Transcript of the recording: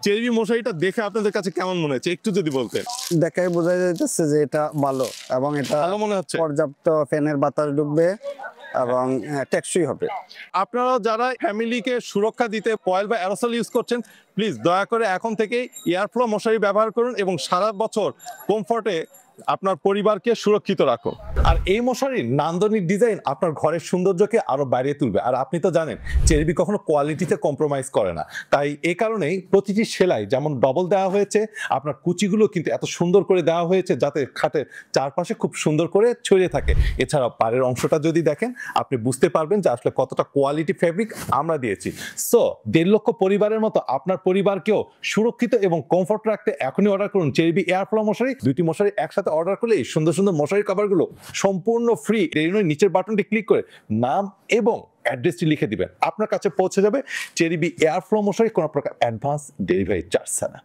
Cherry মশারিটা দেখে আপনাদের কাছে কেমন মনে হচ্ছে একটু যদি বলতেন। দেখাই বোঝা যাইতেছে যে এটা ভালো এবং এটা ভালো মনে হচ্ছে। পর্যাপ্ত ফ্যানের বাতাস ঢুকবে এবং টেকসই হবে। আপনারা যারা ফ্যামিলিকে সুরক্ষা দিতে কয়েল বা অ্যারোসল ইউজ করছেন, প্লিজ দয়া করে এখন থেকেই এয়ারফ্লো মশারি ব্যবহার করুন এবং সারা বছর কমফর্টে আপনার পরিবারকে সুরক্ষিত রাখুন। আর এই মশারির নান্দনিক ডিজাইন আপনার ঘরের সৌন্দর্যকে আরো বাড়িয়ে তুলবে। আর আপনি তো জানেন চেরিবি কখনো কোয়ালিটিতে কম্প্রোমাইজ করে না, তাই এই কারণেই প্রতিটি সেলাই যেমন ডবল দেওয়া হয়েছে, আপনার কুচিগুলো কিন্তু এত সুন্দর করে দেওয়া হয়েছে যাতে খাটের চারপাশে খুব সুন্দর করে ছড়িয়ে থাকে। এছাড়া পাড়ের অংশটা যদি দেখেন আপনি বুঝতে পারবেন যে আসলে কতটা কোয়ালিটি ফেব্রিক আমরা দিয়েছি। সো 1.5 লক্ষ পরিবারের মতো আপনার পরিবারকেও সুরক্ষিত এবং কমফর্ট রাখতে এখনই অর্ডার করুন চেরিবি এয়ারফ্লো মশারি। 2টি মশারি একসাথে অর্ডার করলে এই সুন্দর সুন্দর মশারি কভারগুলো সম্পূর্ণ ফ্রি। এই নিচের বাটনটি ক্লিক করে নাম এবং অ্যাড্রেসটি লিখে দিবেন, আপনার কাছে পৌঁছে যাবে চেরিবি এয়ারফ্লো মশারি কোনো প্রকার অ্যাডভান্স ডেলিভারি চার্জ ছাড়া।